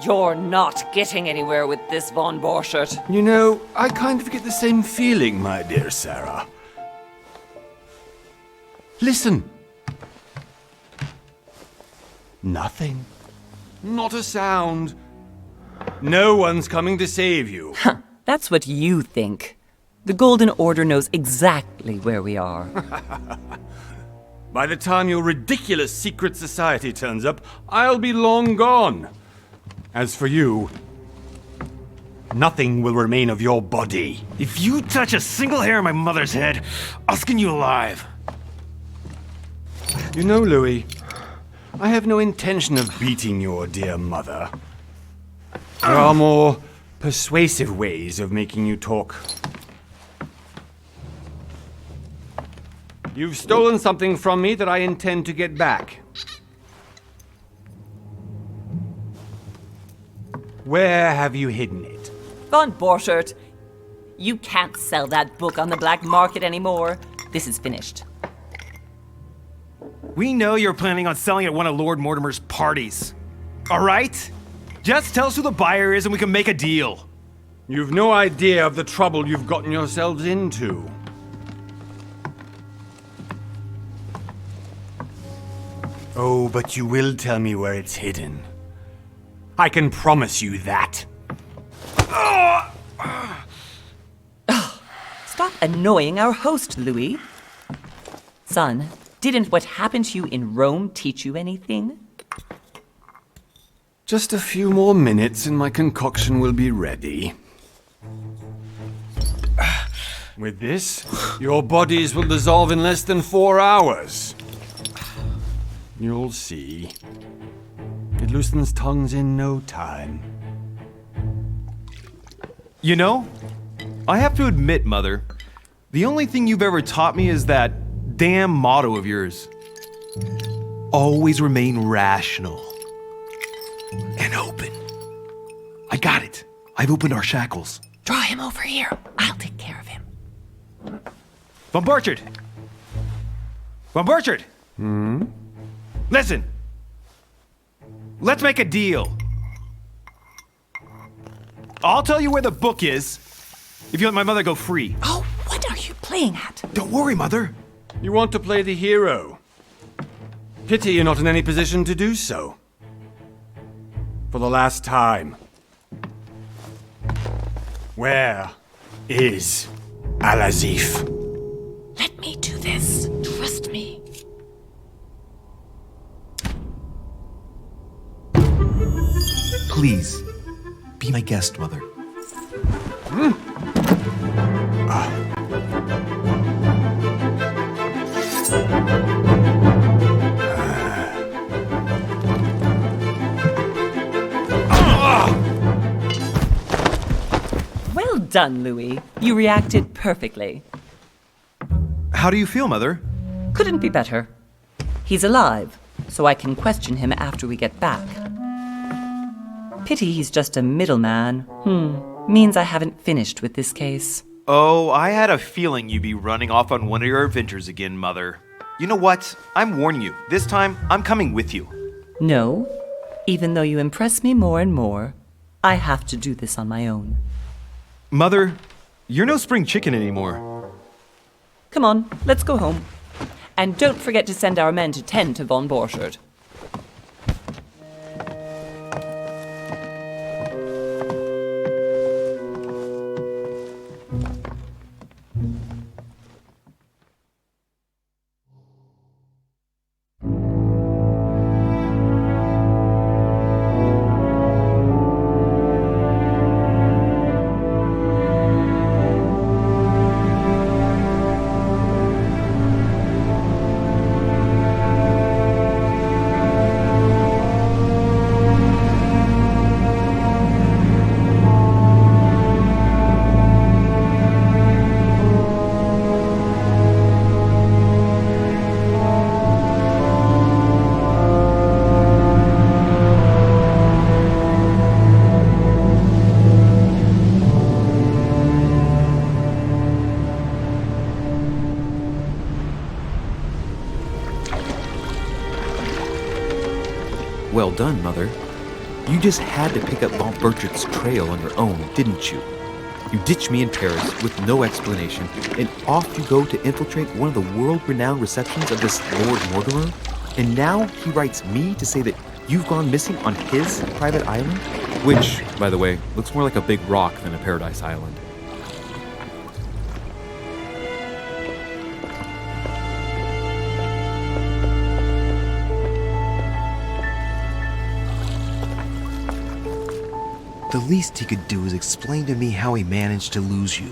You're not getting anywhere with this, von Borchert. You know, I kind of get the same feeling, my dear Sarah. Listen. Nothing. Not a sound. No one's coming to save you. That's what you think. The Golden Order knows exactly where we are. By the time your ridiculous secret society turns up, I'll be long gone. As for you, nothing will remain of your body. If you touch a single hair on my mother's head, I'll skin you alive. You know, Louis, I have no intention of beating your dear mother. There are more persuasive ways of making you talk. You've stolen something from me that I intend to get back. Where have you hidden it? Von Borchert, you can't sell that book on the black market anymore. This is finished. We know you're planning on selling at one of Lord Mortimer's parties. All right? Just tell us who the buyer is and we can make a deal. You've no idea of the trouble you've gotten yourselves into. Oh, but you will tell me where it's hidden. I can promise you that. Stop annoying our host, Louis. Son, didn't what happened to you in Rome teach you anything? Just a few more minutes and my concoction will be ready. With this, your bodies will dissolve in less than 4 hours. You'll see. It loosens tongues in no time. You know, I have to admit, Mother, the only thing you've ever taught me is that damn motto of yours. Always remain rational. And open. I got it. I've opened our shackles. Draw him over here. I'll take care of him. Von Borchert! Von Borchert! Listen. Let's make a deal. I'll tell you where the book is if you let my mother go free. Oh, what are you playing at? Don't worry, Mother. You want to play the hero. Pity you're not in any position to do so. For the last time. Where is Al-Azif? Let me do this. Trust me. Please, be my guest, Mother. Well done, Louis. You reacted perfectly. How do you feel, Mother? Couldn't be better. He's alive, so I can question him after we get back. Pity he's just a middleman. Means I haven't finished with this case. Oh, I had a feeling you'd be running off on one of your adventures again, Mother. You know what? I'm warning you. This time, I'm coming with you. No, even though you impress me more and more, I have to do this on my own. Mother, you're no spring chicken anymore. Come on, let's go home. And don't forget to send our men to tend to von Borchert. Well done, Mother. You just had to pick up Von Bertrich's trail on your own, didn't you? You ditch me in Paris with no explanation, and off you go to infiltrate one of the world-renowned receptions of this Lord Mortimer? And now he writes me to say that you've gone missing on his private island? Which, by the way, looks more like a big rock than a paradise island. The least he could do is explain to me how he managed to lose you.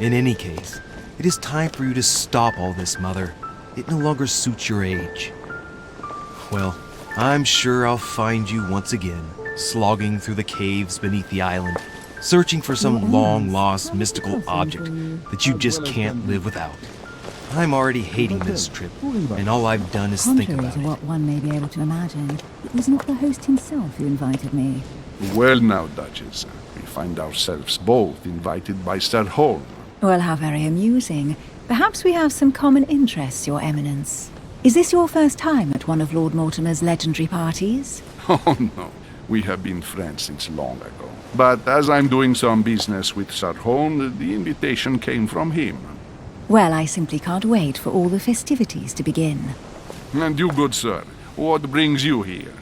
In any case, it is time for you to stop all this, Mother. It no longer suits your age. Well, I'm sure I'll find you once again, slogging through the caves beneath the island, searching for some long-lost mystical object that you just can't live without. I'm already hating this trip, and all I've done is think Contrary about to it. what one may be able to imagine, it was not the host himself who invited me. Well now, Duchess, we find ourselves both invited by Sir Holm. Well, how very amusing. Perhaps we have some common interests, Your Eminence. Is this your first time at one of Lord Mortimer's legendary parties? Oh no, we have been friends since long ago. But as I'm doing some business with Sir Holm, the invitation came from him. Well, I simply can't wait for all the festivities to begin. And you, good sir, what brings you here?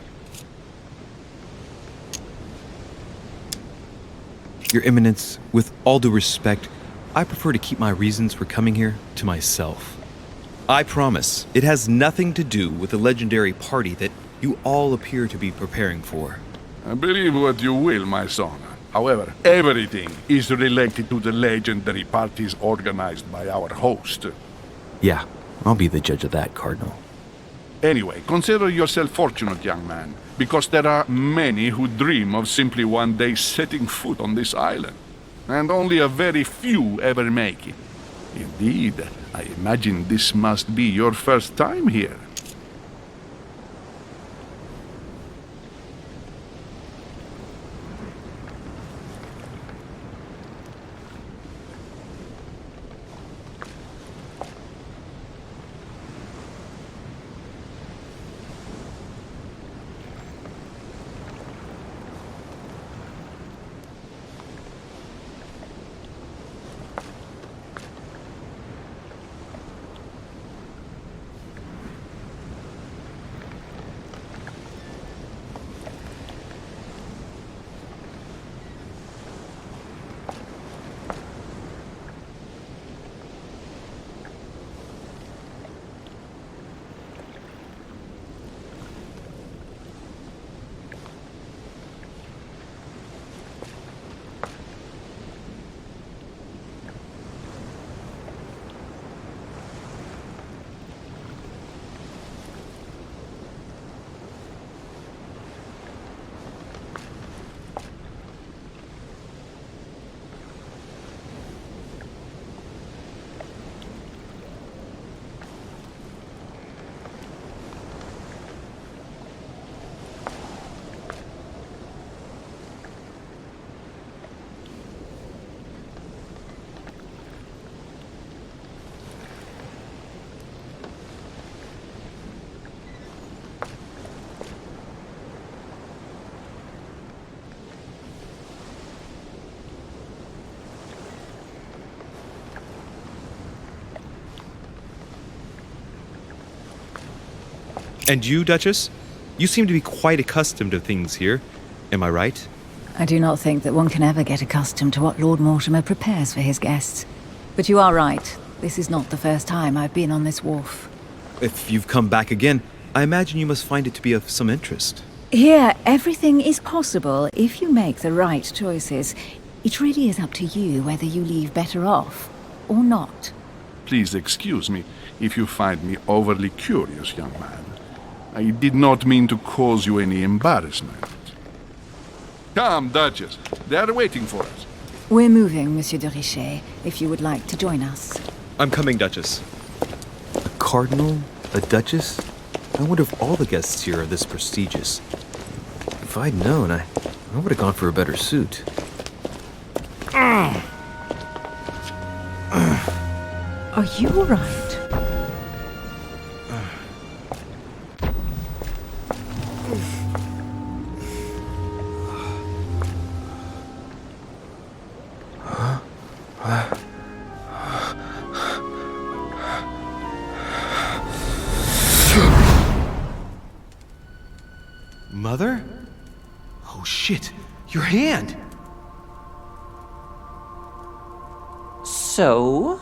Your Eminence, with all due respect, I prefer to keep my reasons for coming here to myself. I promise, it has nothing to do with the legendary party that you all appear to be preparing for. Believe what you will, my son. However, everything is related to the legendary parties organized by our host. Yeah, I'll be the judge of that, Cardinal. Anyway, consider yourself fortunate, young man, because there are many who dream of simply one day setting foot on this island, and only a very few ever make it. Indeed, I imagine this must be your first time here. And you, Duchess? You seem to be quite accustomed to things here. Am I right? I do not think that one can ever get accustomed to what Lord Mortimer prepares for his guests. But you are right. This is not the first time I've been on this wharf. If you've come back again, I imagine you must find it to be of some interest. Here, everything is possible if you make the right choices. It really is up to you whether you leave better off or not. Please excuse me if you find me overly curious, young man. I did not mean to cause you any embarrassment. Come, Duchess. They are waiting for us. We're moving, Monsieur de Richet, if you would like to join us. I'm coming, Duchess. A cardinal? A duchess? I wonder if all the guests here are this prestigious. If I'd known, I would have gone for a better suit. Are you all right? Mother? Oh shit, your hand! So,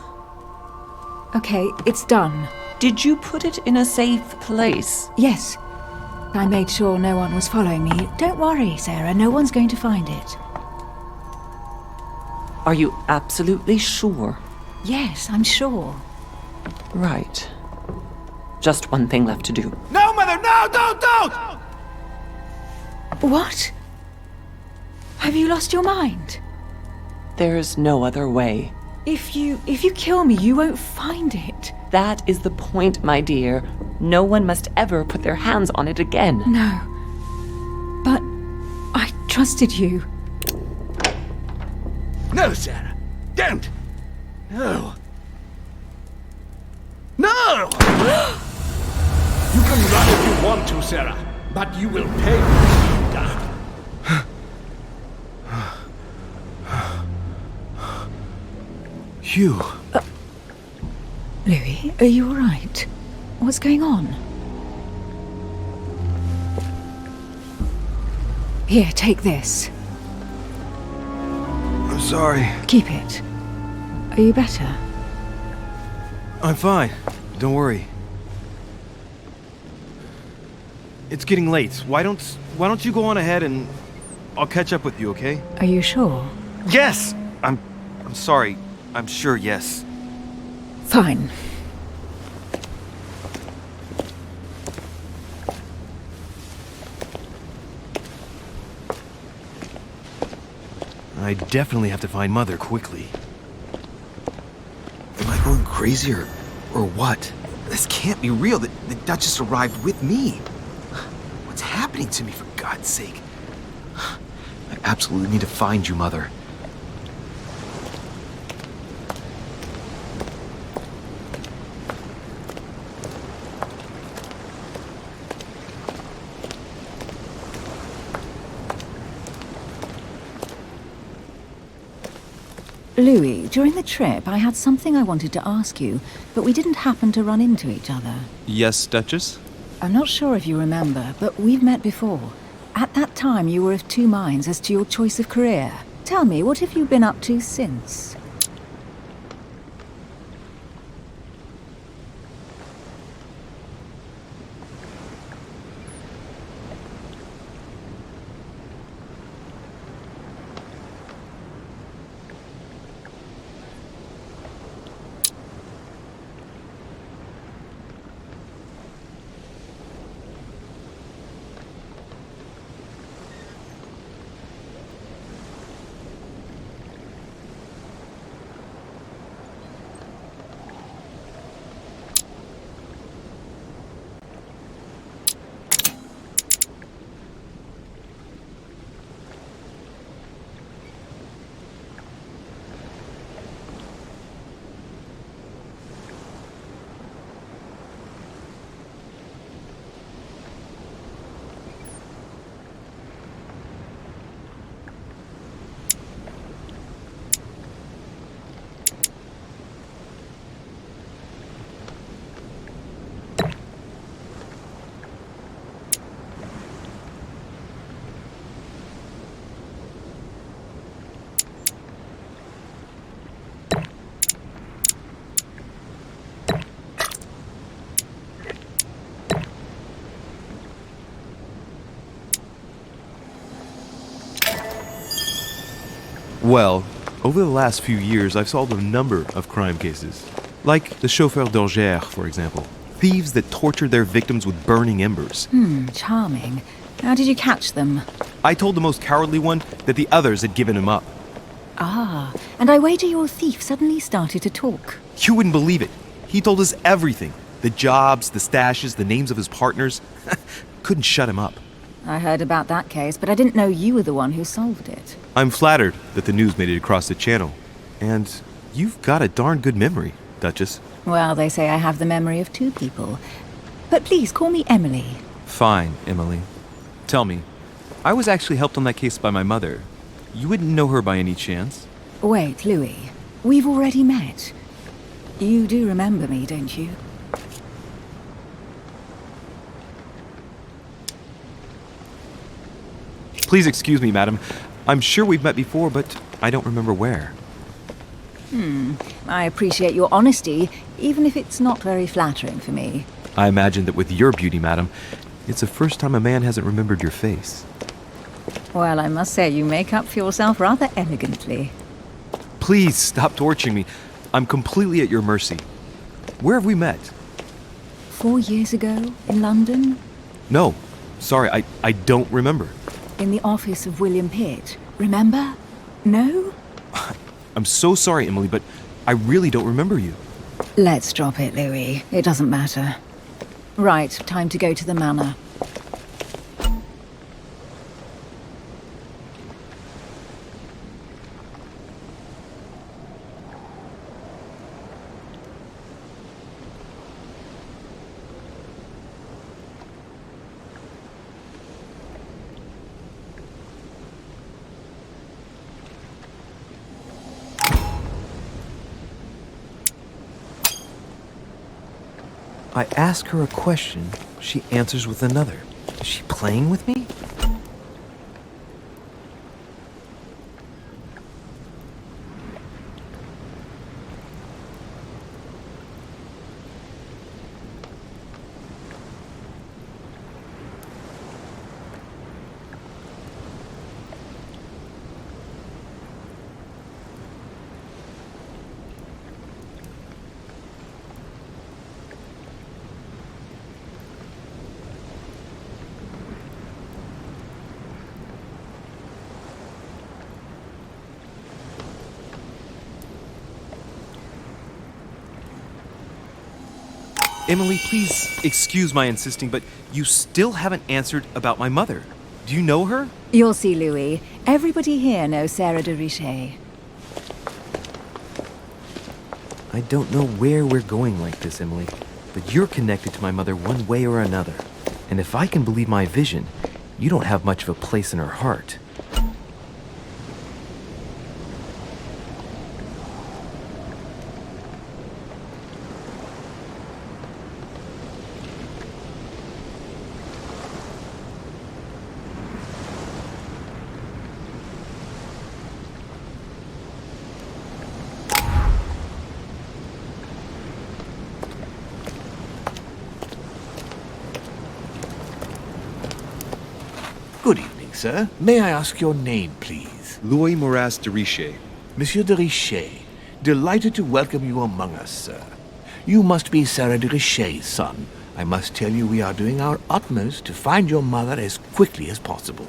Okay, it's done. did you put it in a safe place? Yes. I made sure no one was following me. Don't worry, Sarah, no one's going to find it. Are you absolutely sure? Yes, I'm sure. Right. Just one thing left to do. No, Mother, no, don't! What? Have you lost your mind? There's no other way. If you kill me, you won't find it. That is the point, my dear. No one must ever put their hands on it again. No. But I trusted you. No, Sarah. Don't. No. No! You can run if you want to, Sarah, but you will pay when you die. Hugh. Louis, are you all right? What's going on? Here, take this. I'm sorry. Keep it. Are you better? I'm fine. Don't worry. It's getting late. Why don't you go on ahead and I'll catch up with you, okay? Are you sure? Yes! I'm sorry. I'm sure, yes. Fine. I definitely have to find Mother quickly. Am I going crazy or what? This can't be real. The Duchess arrived with me. What's happening to me, for God's sake? I absolutely need to find you, Mother. Louis, during the trip, I had something I wanted to ask you, but we didn't happen to run into each other. Yes, Duchess? I'm not sure if you remember, but we've met before. At that time, you were of two minds as to your choice of career. Tell me, what have you been up to since? Well, over the last few years, I've solved a number of crime cases. Like the chauffeur d'Angers, for example. Thieves that tortured their victims with burning embers. Charming. How did you catch them? I told the most cowardly one that the others had given him up. Ah, and I wager your thief suddenly started to talk. You wouldn't believe it. He told us everything. The jobs, the stashes, the names of his partners. Couldn't shut him up. I heard about that case, but I didn't know you were the one who solved it. I'm flattered that the news made it across the channel. And you've got a darn good memory, Duchess. Well, they say I have the memory of two people. But please call me Emily. Fine, Emily. Tell me, I was actually helped on that case by my mother. You wouldn't know her by any chance? Wait, Louis. We've already met. You do remember me, don't you? Please excuse me, madam. I'm sure we've met before, but I don't remember where. I appreciate your honesty, even if it's not very flattering for me. I imagine that with your beauty, madam, it's the first time a man hasn't remembered your face. Well, I must say you make up for yourself rather elegantly. Please stop torturing me. I'm completely at your mercy. Where have we met? 4 years ago, in London, No. Sorry, I don't remember. in the office of William Pitt. Remember? No? I'm so sorry, Emily, but I really don't remember you. Let's drop it, Louis. It doesn't matter. Right, time to go to the manor. I ask her a question, she answers with another. Is she playing with me? Emily, please excuse my insisting, but you still haven't answered about my mother. Do you know her? You'll see, Louis. Everybody here knows Sarah de Richet. I don't know where we're going like this, Emily, but you're connected to my mother one way or another. And if I can believe my vision, you don't have much of a place in her heart. Good evening, sir. May I ask your name, please? Louis Moras de Richet. Monsieur de Richet. Delighted to welcome you among us, sir. You must be Sarah de Richet's son. I must tell you we are doing our utmost to find your mother as quickly as possible.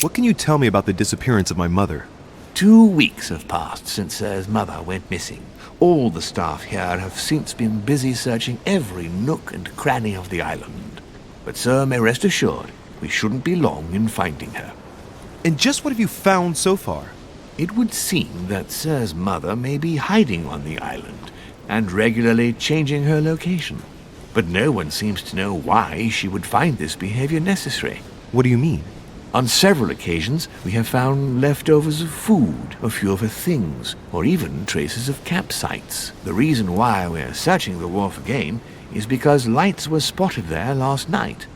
What can you tell me about the disappearance of my mother? 2 weeks have passed since Sir's mother went missing. All the staff here have since been busy searching every nook and cranny of the island. But Sir may rest assured, we shouldn't be long in finding her. And just what have you found so far? It would seem that Sir's mother may be hiding on the island and regularly changing her location. But no one seems to know why she would find this behavior necessary. What do you mean? On several occasions, we have found leftovers of food, a few of her things, or even traces of campsites. The reason why we're searching the wharf again is because lights were spotted there last night.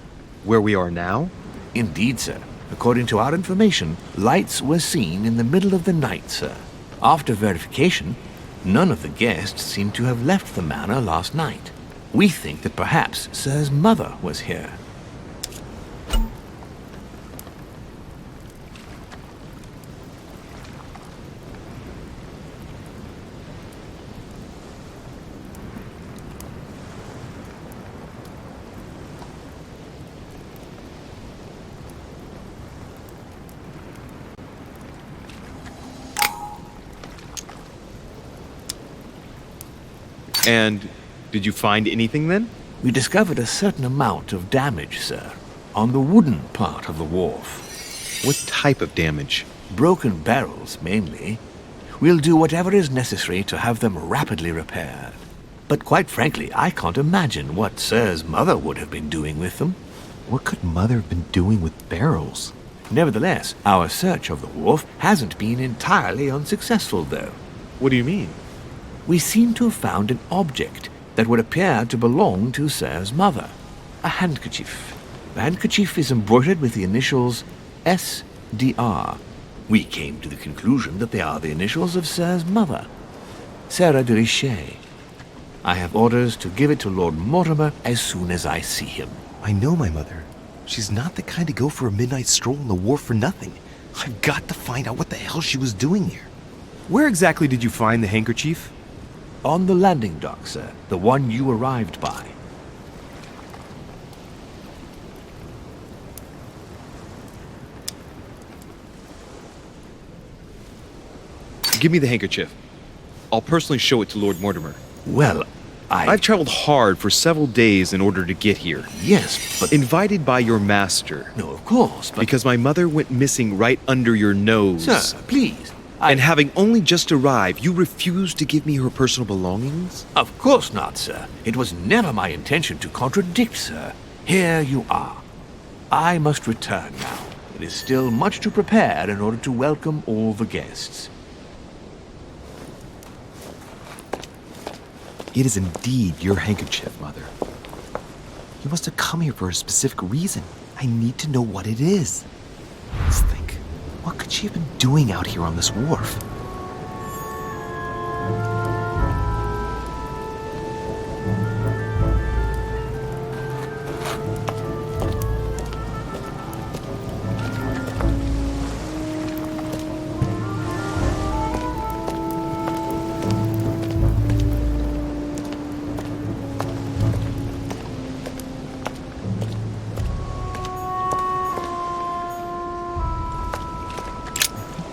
Where we are now? Indeed, sir. According to our information, lights were seen in the middle of the night, sir. After verification, none of the guests seem to have left the manor last night. We think that perhaps Sir's mother was here. And did you find anything then? We discovered a certain amount of damage, sir, on the wooden part of the wharf. What type of damage? Broken barrels, mainly. We'll do whatever is necessary to have them rapidly repaired. But quite frankly, I can't imagine what Sir's mother would have been doing with them. What could Mother have been doing with barrels? Nevertheless, our search of the wharf hasn't been entirely unsuccessful, though. What do you mean? We seem to have found an object that would appear to belong to Sir's mother. a handkerchief. The handkerchief is embroidered with the initials S.D.R. We came to the conclusion that they are the initials of Sir's mother, Sarah de Richet. I have orders to give it to Lord Mortimer as soon as I see him. I know my mother. She's not the kind to go for a midnight stroll on the wharf for nothing. I've got to find out what the hell she was doing here. Where exactly did you find the handkerchief? On the landing dock, sir. The one you arrived by. Give me the handkerchief. I'll personally show it to Lord Mortimer. Well, I've traveled hard for several days in order to get here. Yes, but... Invited by your master. No, of course, but... Because my mother went missing right under your nose. Sir, please. And having only just arrived, you refused to give me her personal belongings? Of course not, sir. It was never my intention to contradict, sir. Here you are. I must return now. It is still much to prepare in order to welcome all the guests. It is indeed your handkerchief, Mother. You must have come here for a specific reason. I need to know what it is. Let's think. What could she have been doing out here on this wharf?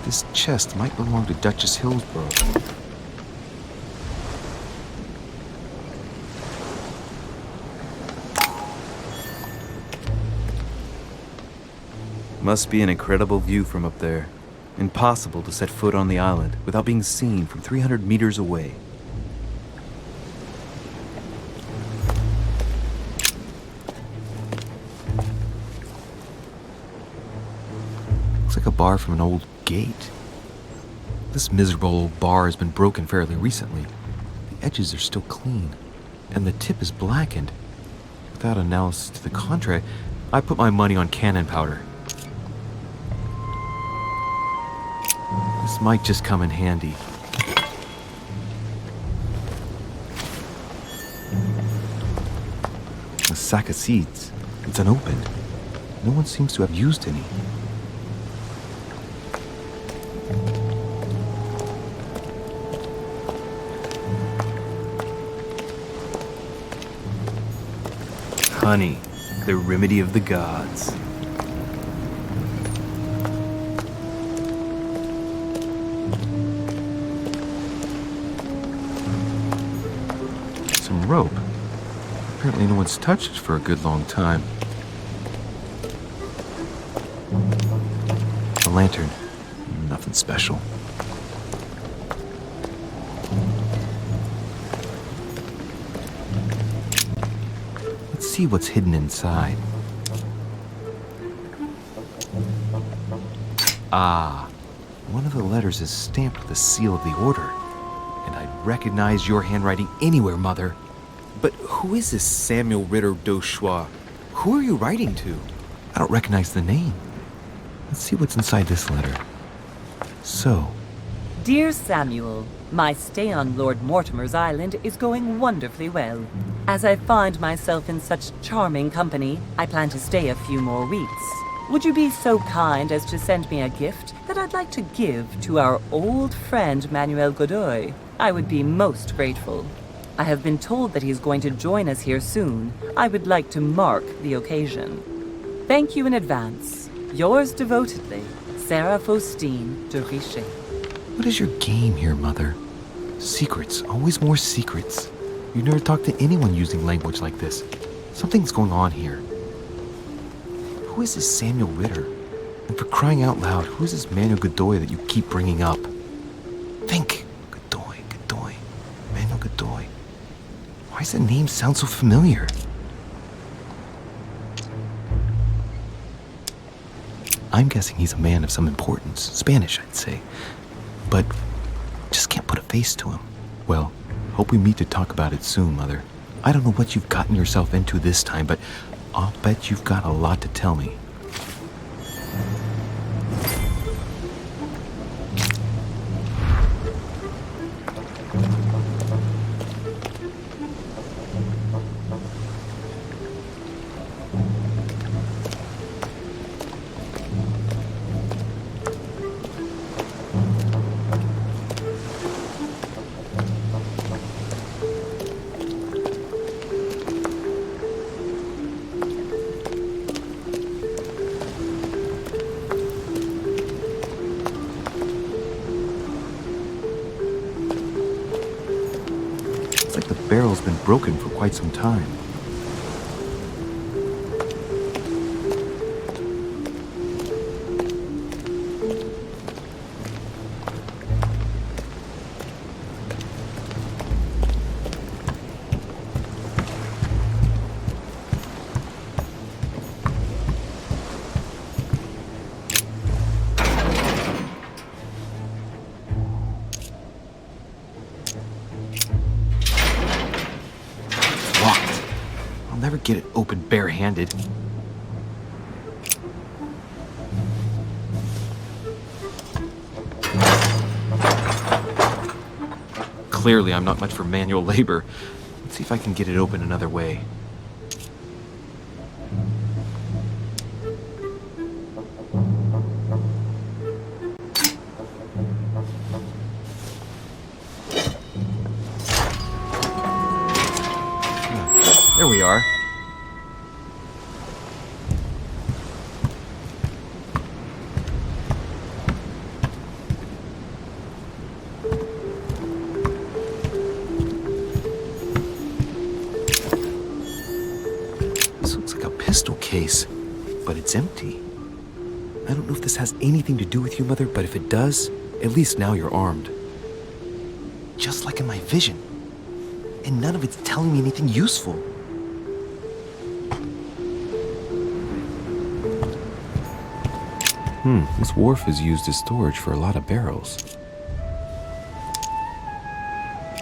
This chest might belong to Duchess Hillsborough. Must be an incredible view from up there. Impossible to set foot on the island without being seen from 300 meters away. Looks like a bar from an old gate. This miserable old bar has been broken fairly recently. The edges are still clean, and the tip is blackened. Without analysis to the contrary, I put my money on cannon powder. This might just come in handy. A sack of seeds. It's unopened. No one seems to have used any. Honey, the remedy of the gods. Some rope. Apparently no one's touched it for a good long time. A lantern. Nothing special. Let's see what's hidden inside. Ah, one of the letters is stamped with the seal of the order. And I'd recognize your handwriting anywhere, Mother. But who is this Samuel Ritter d'Auchois? Who are you writing to? I don't recognize the name. Let's see what's inside this letter. So, Dear Samuel, my stay on Lord Mortimer's island is going wonderfully well. As I find myself in such charming company, I plan to stay a few more weeks. Would you be so kind as to send me a gift that I'd like to give to our old friend Manuel Godoy? I would be most grateful. I have been told that he's going to join us here soon. I would like to mark the occasion. Thank you in advance. Yours devotedly, Sarah Faustine de Richet. what is your game here, Mother? Secrets, always more secrets. You never talk to anyone using language like this. Something's going on here. Who is this Samuel Ritter? And for crying out loud, who is this Manuel Godoy that you keep bringing up? Think. Godoy. Manuel Godoy. Why does that name sound so familiar? I'm guessing he's a man of some importance. Spanish, I'd say. But just can't put a face to him. Well, hope we meet to talk about it soon, Mother. I don't know what you've gotten yourself into this time, but I'll bet you've got a lot to tell me. The barrel's been broken for quite some time. Never get it open barehanded. Clearly, I'm not much for manual labor. Let's see if I can get it open another way. There we are. This looks like a pistol case, but it's empty. I don't know if this has anything to do with you, Mother, but if it does, at least now you're armed. Just like in my vision. And none of it's telling me anything useful. This wharf is used as storage for a lot of barrels.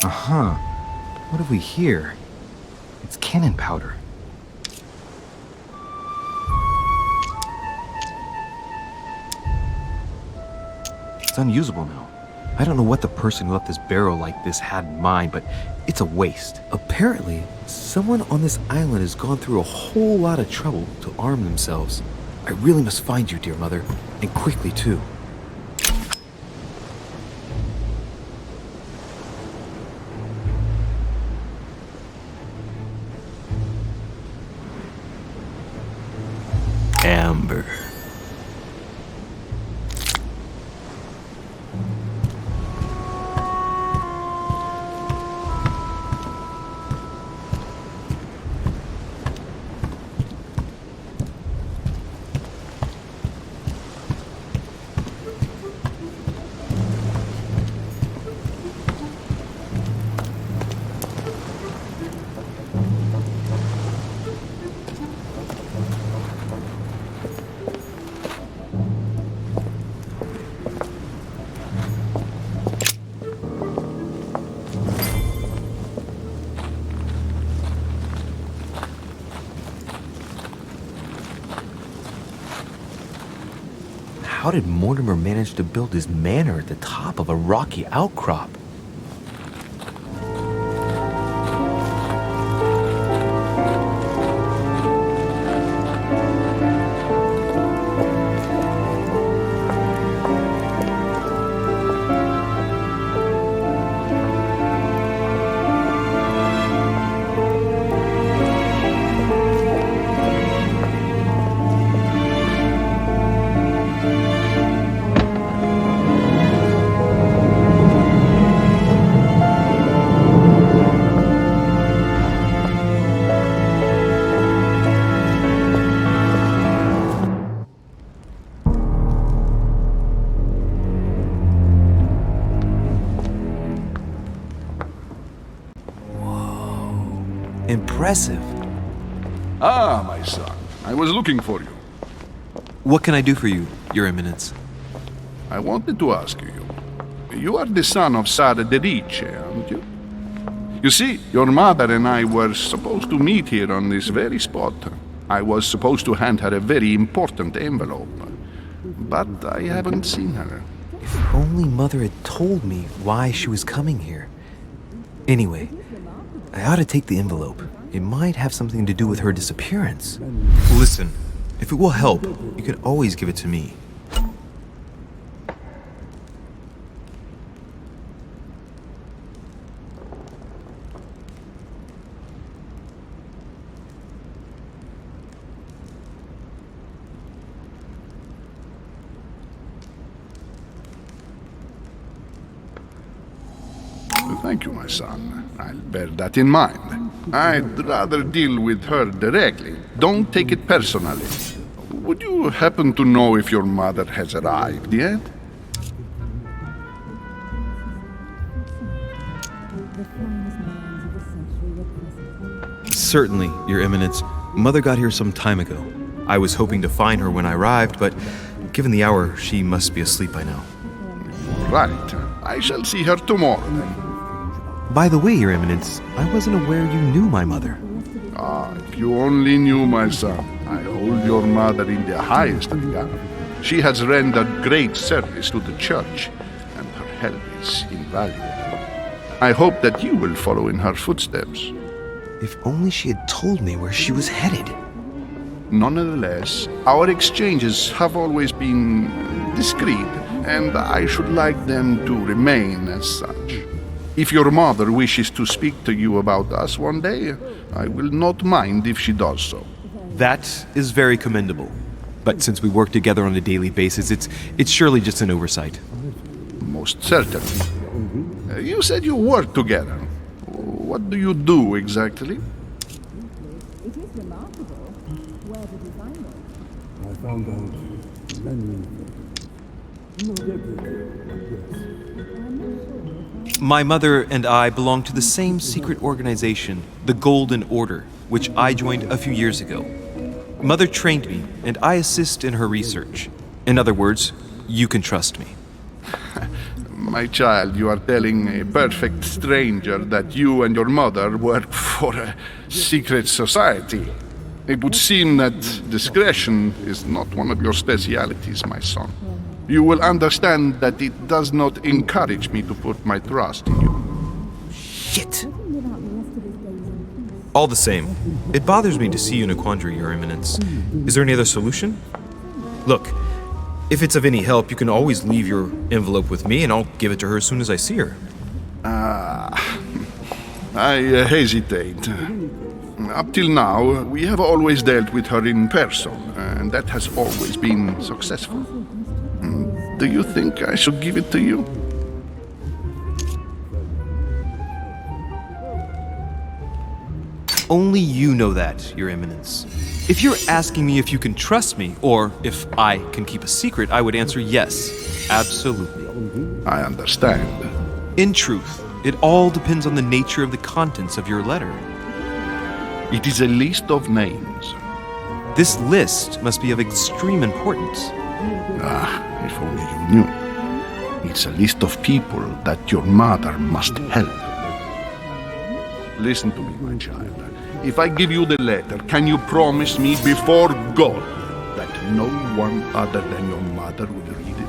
Uh-huh. What have we here? It's cannon powder. It's unusable now. I don't know what the person who left this barrel like this had in mind, but it's a waste. Apparently, someone on this island has gone through a whole lot of trouble to arm themselves. I really must find you, dear Mother, and quickly too. Amber. How did Mortimer manage to build his manor at the top of a rocky outcrop? Impressive. Ah, my son. I was looking for you. What can I do for you, Your Eminence? I wanted to ask you. You are the son of Sara de Riche, aren't you? You see, your mother and I were supposed to meet here on this very spot. I was supposed to hand her a very important envelope, but I haven't seen her. If only Mother had told me why she was coming here. Anyway, I ought to take the envelope. It might have something to do with her disappearance. Listen, if it will help, you can always give it to me. Thank you, my son. I'll bear that in mind. I'd rather deal with her directly. Don't take it personally. Would you happen to know if your mother has arrived yet? Certainly, Your Eminence. Mother got here some time ago. I was hoping to find her when I arrived, but given the hour, she must be asleep by now. Right. I shall see her tomorrow then. By the way, Your Eminence, I wasn't aware you knew my mother. Ah, if you only knew, my son. I hold your mother in the highest regard. She has rendered great service to the church, and her help is invaluable. I hope that you will follow in her footsteps. If only she had told me where she was headed. Nonetheless, our exchanges have always been discreet, and I should like them to remain as such. If your mother wishes to speak to you about us one day, I will not mind if she does so. That is very commendable. But since we work together on a daily basis, it's surely just an oversight. Most certainly. You said you work together. What do you do exactly? It is remarkable. Where did you find it? I found out many things. Not everything, yes. My mother and I belong to the same secret organization, the Golden Order, which I joined a few years ago. Mother trained me, and I assist in her research. In other words, you can trust me. My child, you are telling a perfect stranger that you and your mother work for a secret society. It would seem that discretion is not one of your specialities, my son. You will understand that it does not encourage me to put my trust in you. Shit! All the same, it bothers me to see you in a quandary, Your Eminence. Is there any other solution? Look, if it's of any help, you can always leave your envelope with me and I'll give it to her as soon as I see her. I hesitate. Up till now, we have always dealt with her in person, and that has always been successful. Do you think I should give it to you? Only you know that, Your Eminence. If you're asking me if you can trust me, or if I can keep a secret, I would answer yes, absolutely. I understand. In truth, it all depends on the nature of the contents of your letter. It is a list of names. This list must be of extreme importance. If only you knew. It's a list of people that your mother must help. Listen to me, my child. If I give you the letter, can you promise me before God that no one other than your mother will read it?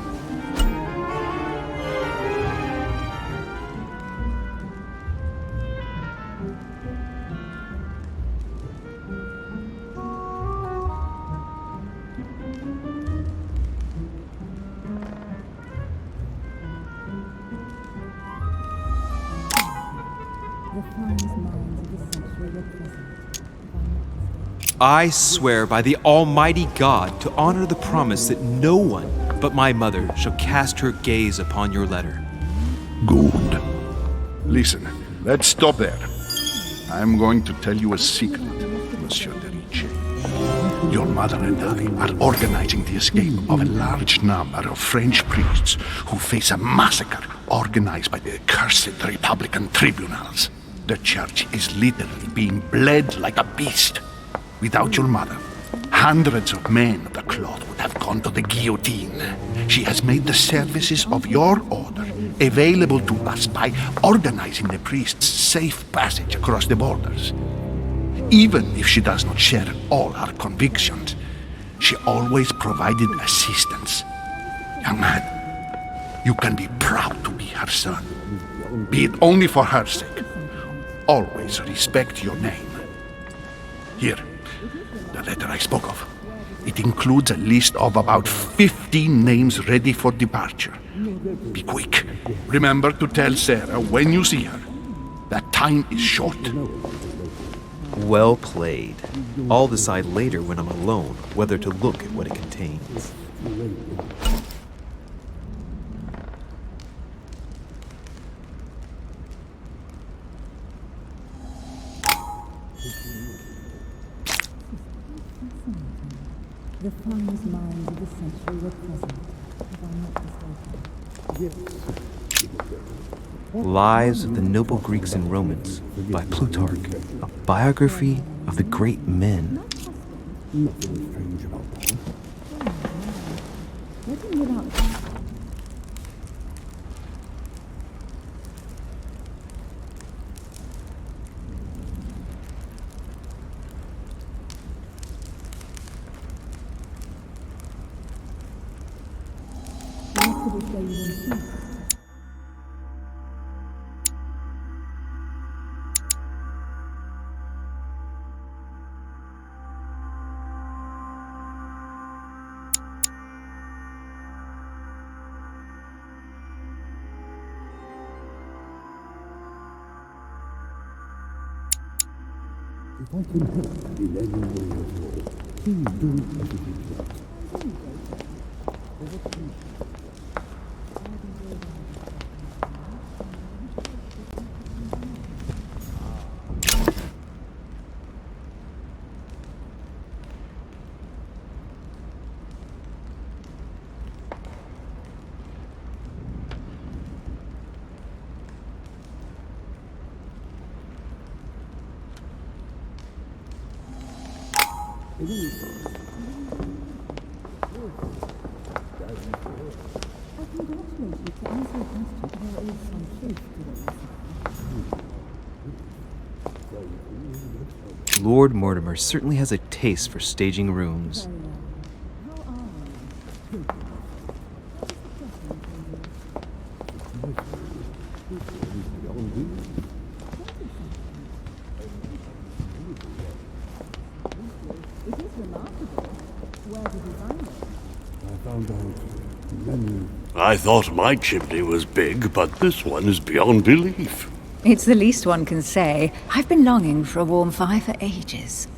I swear by the Almighty God to honor the promise that no one but my mother shall cast her gaze upon your letter. Good. Listen, let's stop there. I'm going to tell you a secret, Monsieur de Ricci. Your mother and I are organizing the escape of a large number of French priests who face a massacre organized by the accursed Republican tribunals. The church is literally being bled like a beast. Without your mother, hundreds of men of the cloth would have gone to the guillotine. She has made the services of your order available to us by organizing the priests' safe passage across the borders. Even if she does not share all our convictions, she always provided assistance. Young man, you can be proud to be her son. Be it only for her sake. Always respect your name. Here, the letter I spoke of. It includes a list of about 15 names ready for departure. Be quick. Remember to tell Sarah when you see her that time is short. Well played. I'll decide later when I'm alone whether to look at what it contains. The finest minds of the century were present, if I'm not mistaken. Lives of the Noble Greeks and Romans by Plutarch, a biography of the great men. Nothing strange about that. Getting without If I can help in any way at all, please do everything right. Lord Mortimer certainly has a taste for staging rooms. I thought my chimney was big, but this one is beyond belief. It's the least one can say. I've been longing for a warm fire for ages.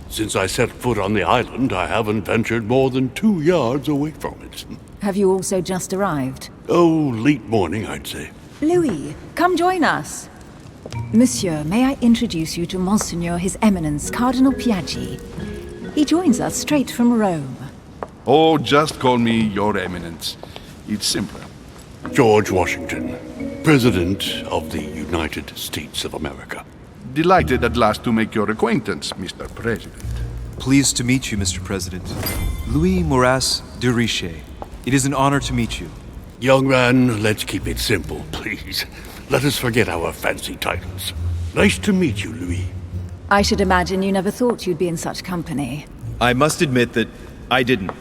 Since I set foot on the island, I haven't ventured more than 2 yards away from it. Have you also just arrived? Oh, late morning, I'd say. Louis, come join us. Monsieur, may I introduce you to Monseigneur His Eminence, Cardinal Piaggi. He joins us straight from Rome. Oh, just call me Your Eminence. It's simpler. George Washington, President of the United States of America. Delighted at last to make your acquaintance, Mr. President. Pleased to meet you, Mr. President. Louis Maurras de Richet. It is an honor to meet you. Young man, let's keep it simple, please. Let us forget our fancy titles. Nice to meet you, Louis. I should imagine you never thought you'd be in such company. I must admit that I didn't.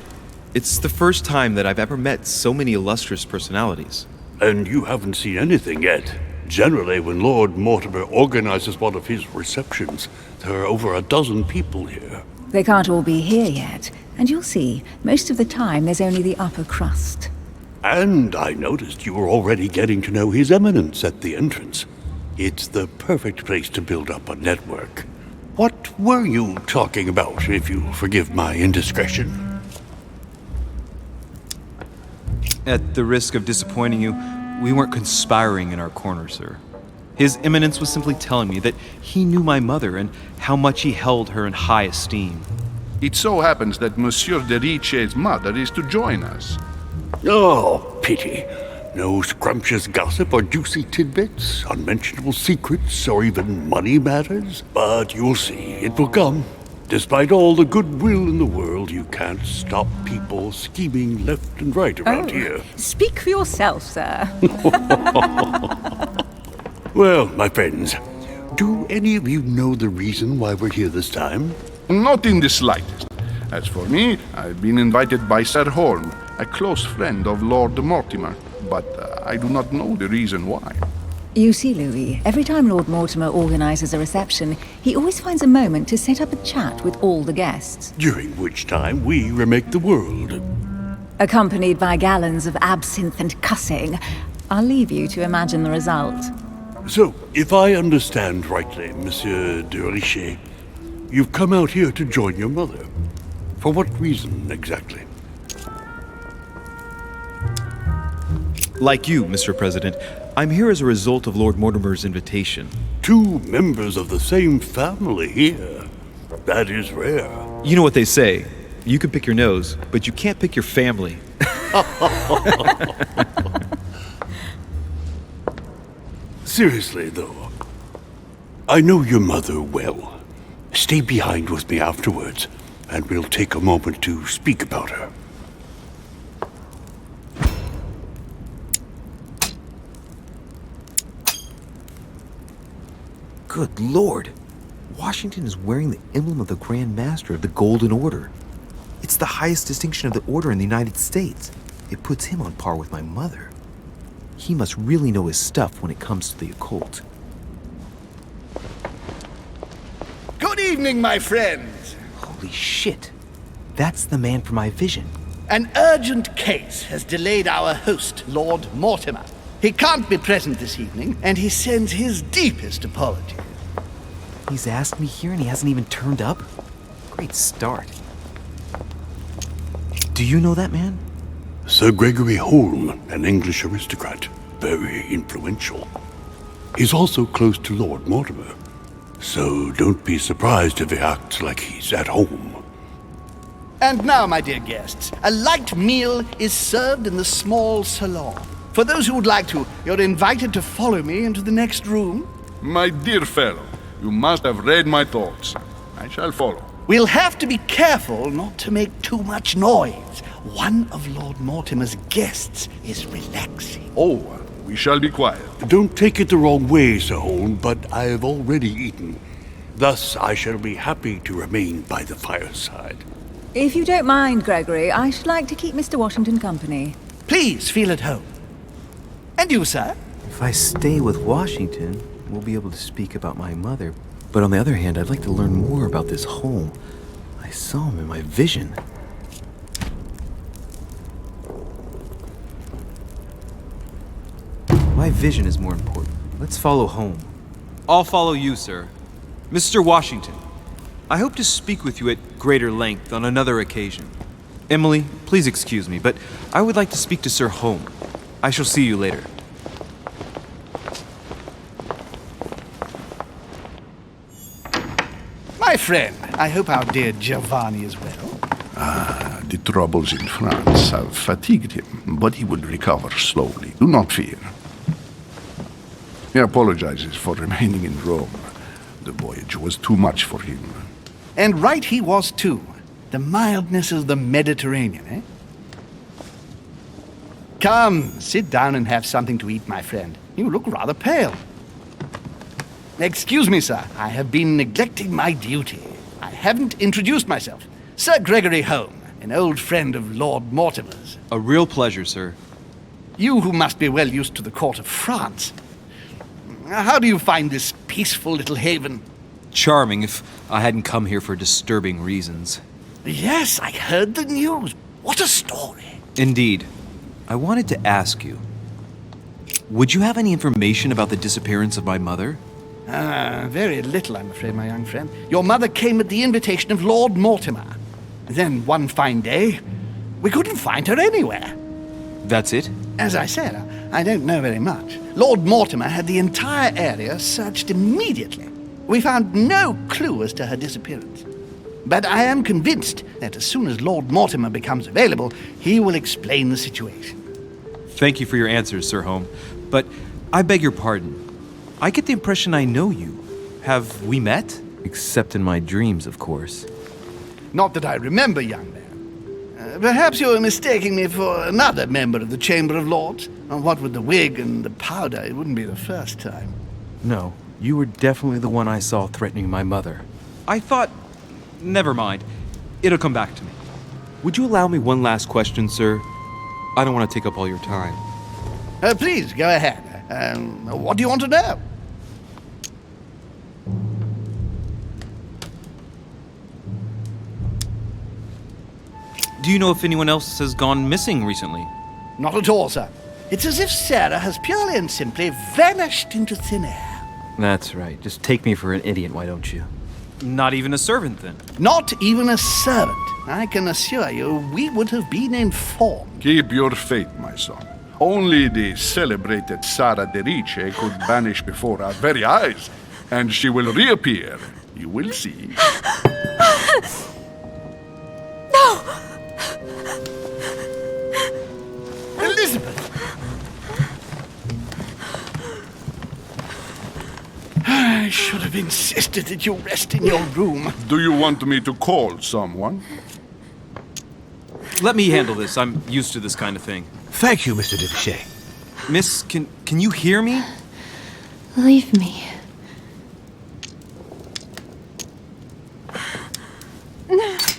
It's the first time that I've ever met so many illustrious personalities. And you haven't seen anything yet. Generally, when Lord Mortimer organizes one of his receptions, there are over a dozen people here. They can't all be here yet, and you'll see, most of the time there's only the upper crust. And I noticed you were already getting to know His Eminence at the entrance. It's the perfect place to build up a network. What were you talking about, if you forgive my indiscretion? At the risk of disappointing you, we weren't conspiring in our corner, sir. His Eminence was simply telling me that he knew my mother and how much he held her in high esteem. It so happens that Monsieur de Richet's mother is to join us. Oh, pity. No scrumptious gossip or juicy tidbits, unmentionable secrets, or even money matters. But you'll see, it will come. Despite all the goodwill in the world, you can't stop people scheming left and right around here. Speak for yourself, sir. Well, my friends, Do any of you know the reason why we're here this time? Not in the slightest. As for me, I've been invited by Sir Holm, a close friend of Lord Mortimer, but I do not know the reason why. You see, Louis, every time Lord Mortimer organises a reception, he always finds a moment to set up a chat with all the guests. During which time we remake the world. Accompanied by gallons of absinthe and cussing. I'll leave you to imagine the result. So, if I understand rightly, Monsieur de Richet, you've come out here to join your mother. For what reason, exactly? Like you, Mr. President, I'm here as a result of Lord Mortimer's invitation. 2 members of the same family here. That is rare. You know what they say. You can pick your nose, but you can't pick your family. Seriously, though, I know your mother well. Stay behind with me afterwards, and we'll take a moment to speak about her. Good Lord! Washington is wearing the emblem of the Grand Master of the Golden Order. It's the highest distinction of the Order in the United States. It puts him on par with my mother. He must really know his stuff when it comes to the occult. Good evening, my friends. Holy shit. That's the man for my vision. An urgent case has delayed our host, Lord Mortimer. He can't be present this evening, and he sends his deepest apologies. He's asked me here and he hasn't even turned up? Great start. Do you know that man? Sir Gregory Holm, an English aristocrat, very influential. He's also close to Lord Mortimer, so don't be surprised if he acts like he's at home. And now, my dear guests, a light meal is served in the small salon. For those who would like to, you're invited to follow me into the next room. My dear fellow, you must have read my thoughts. I shall follow. We'll have to be careful not to make too much noise. One of Lord Mortimer's guests is relaxing. Oh, we shall be quiet. Don't take it the wrong way, Sir Holm, but I have already eaten. Thus, I shall be happy to remain by the fireside. If you don't mind, Gregory, I should like to keep Mr. Washington company. Please feel at home. And you, sir? If I stay with Washington, we'll be able to speak about my mother. But on the other hand, I'd like to learn more about this Holm. I saw him in my vision. My vision is more important. Let's follow Holm. I'll follow you, sir. Mr. Washington, I hope to speak with you at greater length on another occasion. Emily, please excuse me, but I would like to speak to Sir Holm. I shall see you later. My friend, I hope our dear Giovanni is well. The troubles in France have fatigued him, but he will recover slowly. Do not fear. He apologizes for remaining in Rome. The voyage was too much for him. And right he was too. The mildness of the Mediterranean, eh? Come, sit down and have something to eat, my friend. You look rather pale. Excuse me, sir. I have been neglecting my duty. I haven't introduced myself. Sir Gregory Holm, an old friend of Lord Mortimer's. A real pleasure, sir. You who must be well used to the court of France. How do you find this peaceful little haven? Charming if I hadn't come here for disturbing reasons. Yes, I heard the news. What a story. Indeed. I wanted to ask you, would you have any information about the disappearance of my mother? Very little, I'm afraid, my young friend. Your mother came at the invitation of Lord Mortimer. Then one fine day, we couldn't find her anywhere. That's it? As I said, I don't know very much. Lord Mortimer had the entire area searched immediately. We found no clue as to her disappearance. But I am convinced that as soon as Lord Mortimer becomes available, he will explain the situation. Thank you for your answers, Sir Holm. But I beg your pardon. I get the impression I know you. Have we met? Except in my dreams, of course. Not that I remember, young man. Perhaps you are mistaking me for another member of the Chamber of Lords. What with the wig and the powder, it wouldn't be the first time. No, You were definitely the one I saw threatening my mother. I thought... Never mind. It'll come back to me. Would you allow me one last question, sir? I don't want to take up all your time. Please, go ahead. What do you want to know? Do you know if anyone else has gone missing recently? Not at all, sir. It's as if Sarah has purely and simply vanished into thin air. That's right. Just take me for an idiot, why don't you? Not even a servant, then? Not even a servant. I can assure you, we would have been informed. Keep your faith, my son. Only the celebrated Sara de Rice could vanish before our very eyes, and she will reappear. You will see. No! Elizabeth! I should have insisted that you rest in your room. Do you want me to call someone? Let me handle this. I'm used to this kind of thing. Thank you, Mr. Dichet. Miss, can you hear me? Leave me.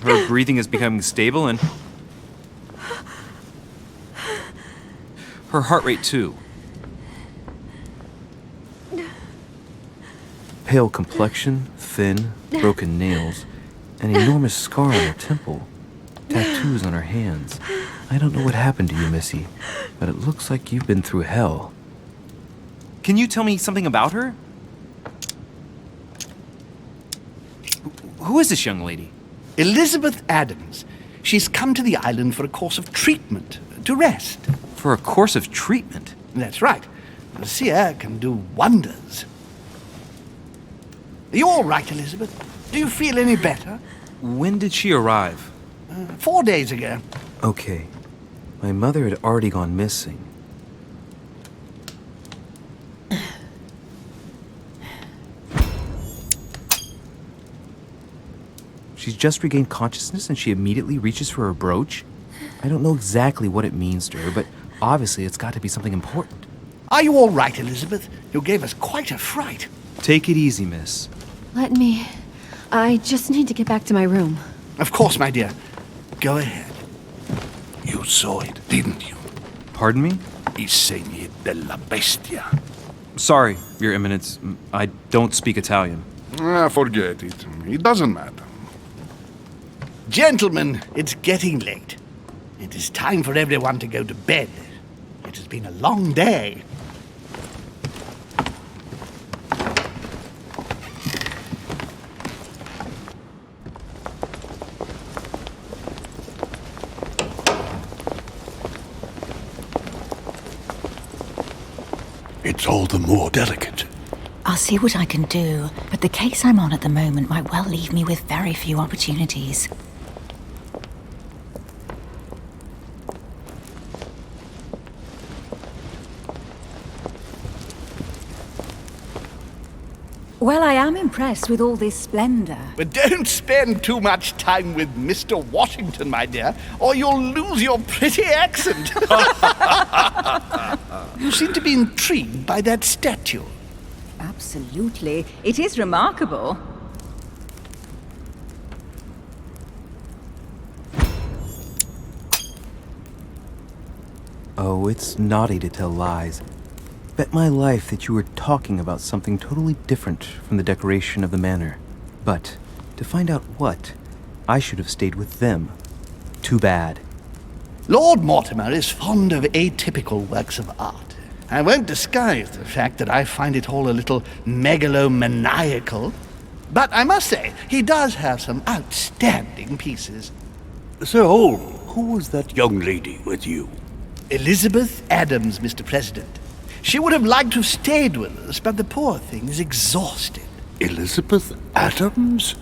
Her breathing is becoming stable and... her heart rate, too. Pale complexion, thin, broken nails, an enormous scar on her temple, tattoos on her hands. I don't know what happened to you, Missy, but it looks like you've been through hell. Can you tell me something about her? Who is this young lady? Elizabeth Adams. She's come to the island for a course of treatment, to rest. For a course of treatment? That's right. The seer can do wonders. Are you all right, Elizabeth? Do you feel any better? When did she arrive? 4 days ago. Okay. My mother had already gone missing. She's just regained consciousness and she immediately reaches for her brooch? I don't know exactly what it means to her, but obviously it's got to be something important. Are you all right, Elizabeth? You gave us quite a fright. Take it easy, miss. Let me... I just need to get back to my room. Of course, my dear. Go ahead. You saw it, didn't you? Pardon me? I segni della bestia. Sorry, Your Eminence. I don't speak Italian. Forget it. It doesn't matter. Gentlemen, it's getting late. It is time for everyone to go to bed. It has been a long day. It's all the more delicate. I'll see what I can do, but the case I'm on at the moment might well leave me with very few opportunities. Well, I am impressed with all this splendor. But don't spend too much time with Mr. Washington, my dear, or you'll lose your pretty accent. You seem to be intrigued by that statue. Absolutely. It is remarkable. Oh, it's naughty to tell lies. Bet my life that you were talking about something totally different from the decoration of the manor. But to find out what, I should have stayed with them. Too bad. Lord Mortimer is fond of atypical works of art. I won't disguise the fact that I find it all a little megalomaniacal. But I must say, he does have some outstanding pieces. Sir Holm, who was that young lady with you? Elizabeth Adams, Mr. President. She would have liked to have stayed with us, but the poor thing is exhausted. Elizabeth Adams?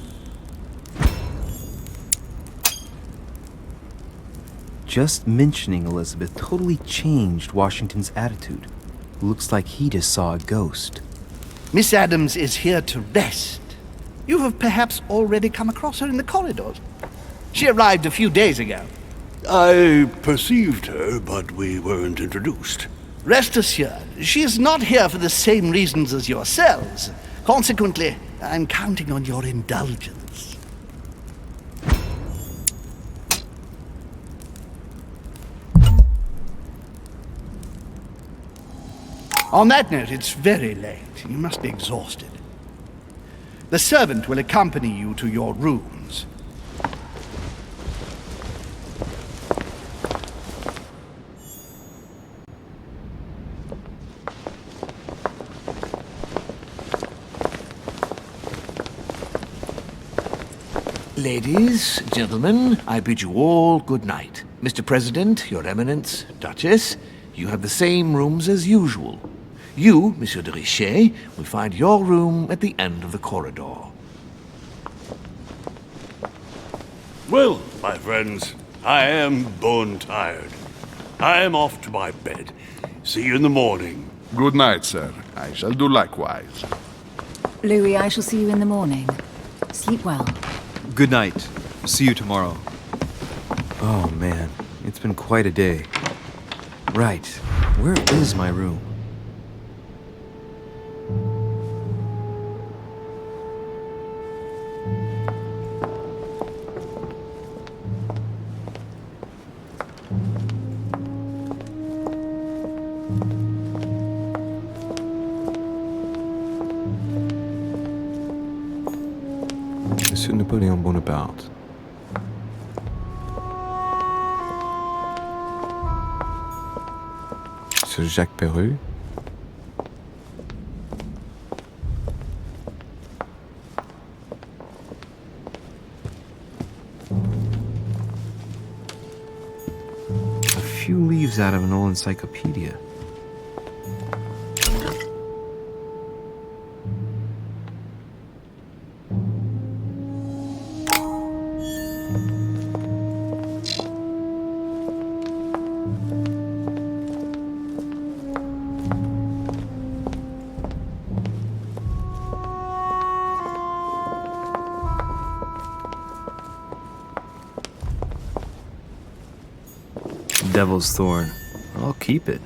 Just mentioning Elizabeth totally changed Washington's attitude. Looks like he just saw a ghost. Miss Adams is here to rest. You have perhaps already come across her in the corridors. She arrived a few days ago. I perceived her, but we weren't introduced. Rest assured, she is not here for the same reasons as yourselves. Consequently, I'm counting on your indulgence. On that note, it's very late. You must be exhausted. The servant will accompany you to your rooms. Ladies, gentlemen, I bid you all good night. Mr. President, Your Eminence, Duchess, you have the same rooms as usual. You, Monsieur de Richet, will find your room at the end of the corridor. Well, my friends, I am bone tired. I am off to my bed. See you in the morning. Good night, sir. I shall do likewise. Louis, I shall see you in the morning. Sleep well. Good night. See you tomorrow. Oh man, it's been quite a day. Right, where is my room? Monsieur Napoléon Bonaparte. Monsieur Jacques Perru. A few leaves out of an old encyclopedia. Devil's Thorn. I'll keep it.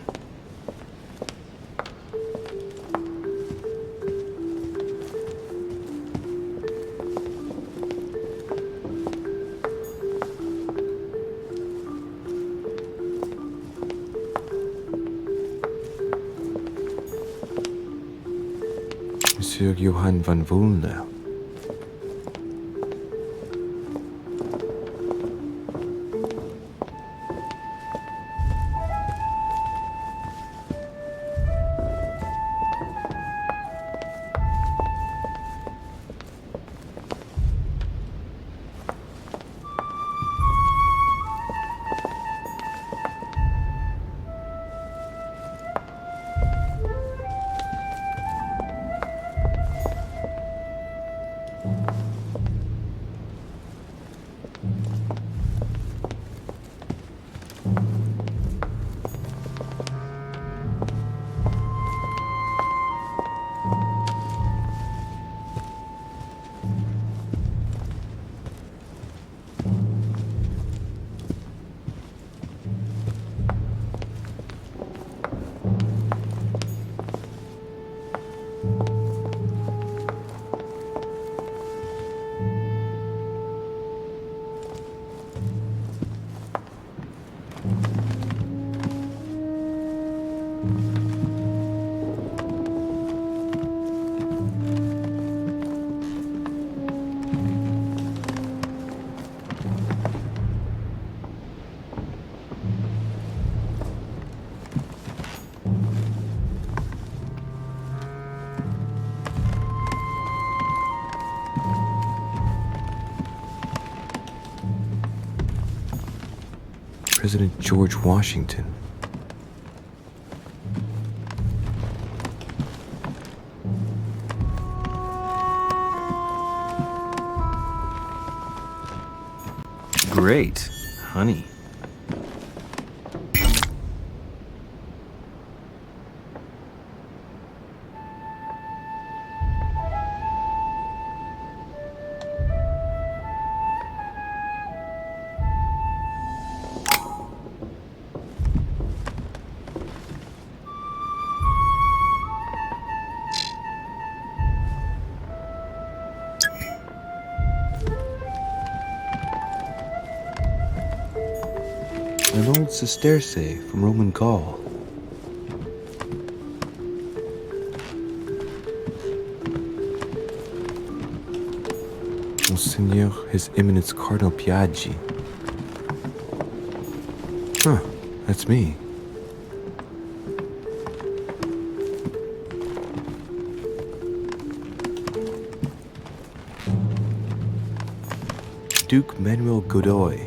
Monsieur Johann van Vulner. President George Washington. Great, honey. An old sesterce from Roman Gaul. Monseigneur, His Eminence Cardinal Piaggi. Huh, that's me. Duke Manuel Godoy.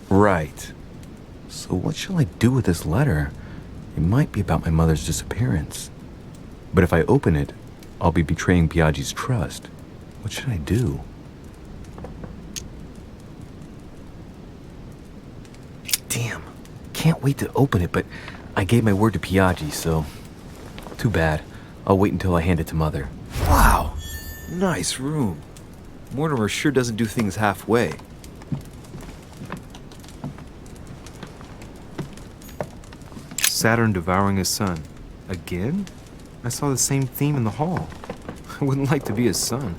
Right. So what shall I do with this letter? It might be about my mother's disappearance. But if I open it, I'll be betraying Piaggi's trust. What should I do? Damn. Can't wait to open it, but I gave my word to Piaggi, so... Too bad. I'll wait until I hand it to Mother. Wow! Nice room. Mortimer sure doesn't do things halfway. Saturn devouring his son. Again? I saw the same theme in the hall. I wouldn't like to be his son.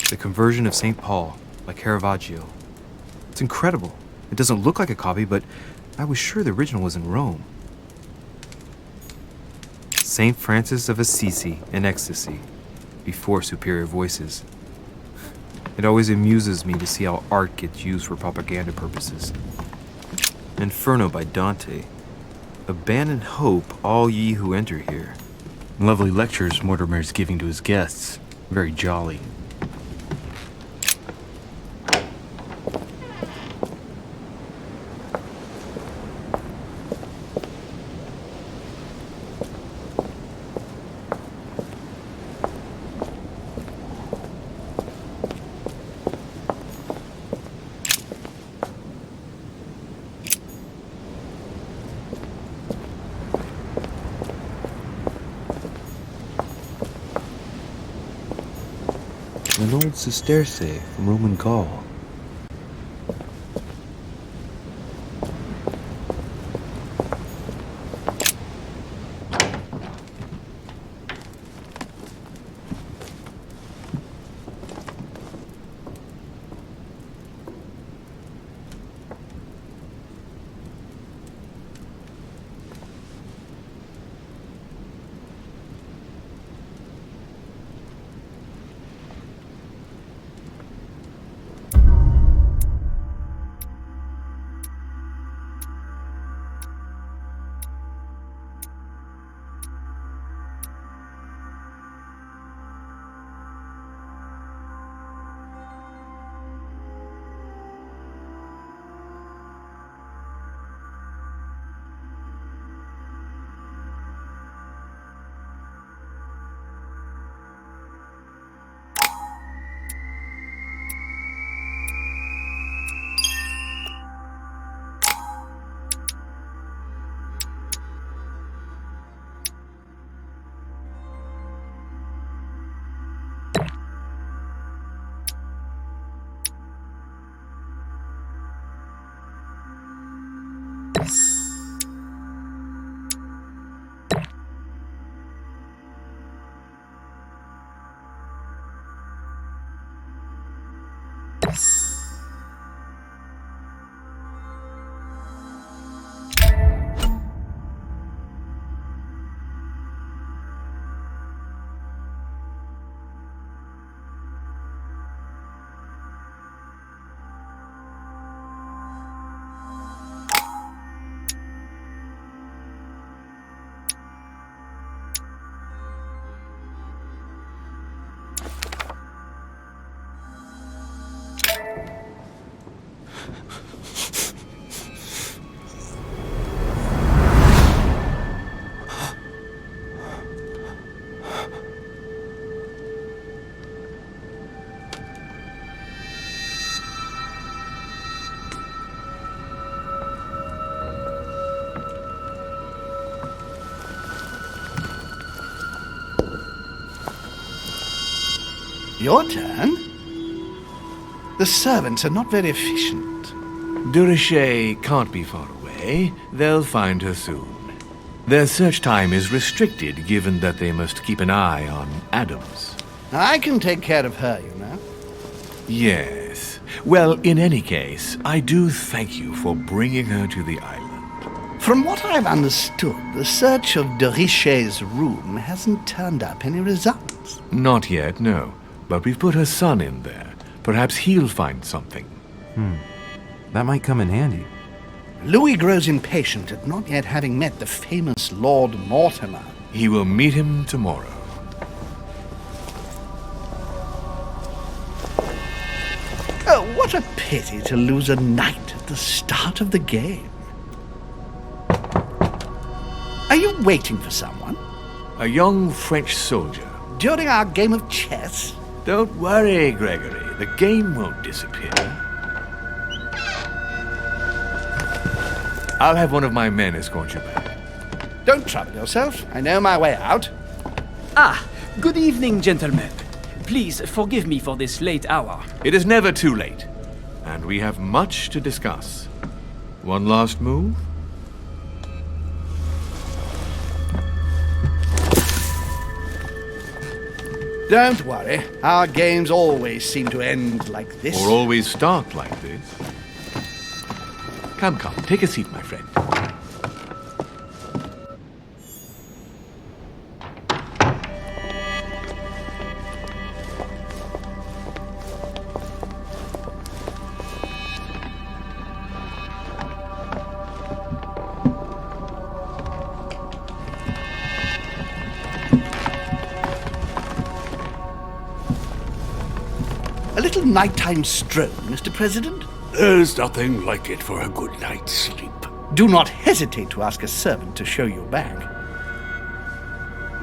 The Conversion of St. Paul by Caravaggio. It's incredible. It doesn't look like a copy, but I was sure the original was in Rome. St. Francis of Assisi in ecstasy, before superior voices. It always amuses me to see how art gets used for propaganda purposes. Inferno by Dante. Abandon hope, all ye who enter here. Lovely lectures Mortimer's giving to his guests. Very jolly. An old sesterce from Roman Gaul. Your turn? The servants are not very efficient. Durocher can't be far away. They'll find her soon. Their search time is restricted, given that they must keep an eye on Adams. I can take care of her, you know. Yes. Well, in any case, I do thank you for bringing her to the island. From what I've understood, the search of Durocher's room hasn't turned up any results. Not yet, no. But we've put her son in there. Perhaps he'll find something. That might come in handy. Louis grows impatient at not yet having met the famous Lord Mortimer. He will meet him tomorrow. Oh, what a pity to lose a knight at the start of the game. Are you waiting for someone? A young French soldier. During our game of chess? Don't worry, Gregory. The game won't disappear. I'll have one of my men escort you back. Don't trouble yourself. I know my way out. Ah, good evening, gentlemen. Please forgive me for this late hour. It is never too late, and we have much to discuss. One last move? Don't worry. Our games always seem to end like this. Or always start like this. Come, take a seat, my friend. A little nighttime stroll, Mr. President? There's nothing like it for a good night's sleep. Do not hesitate to ask a servant to show you back.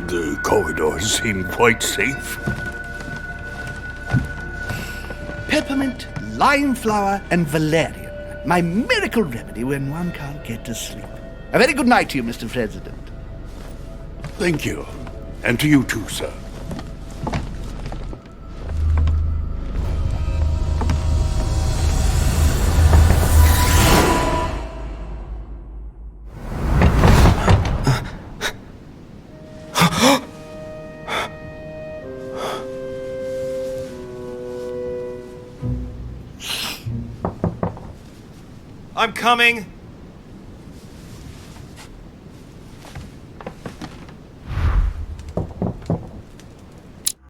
The corridors seem quite safe. Peppermint, lime flower, and valerian. My miracle remedy when one can't get to sleep. A very good night to you, Mr. President. Thank you. And to you too, sir. I'm coming!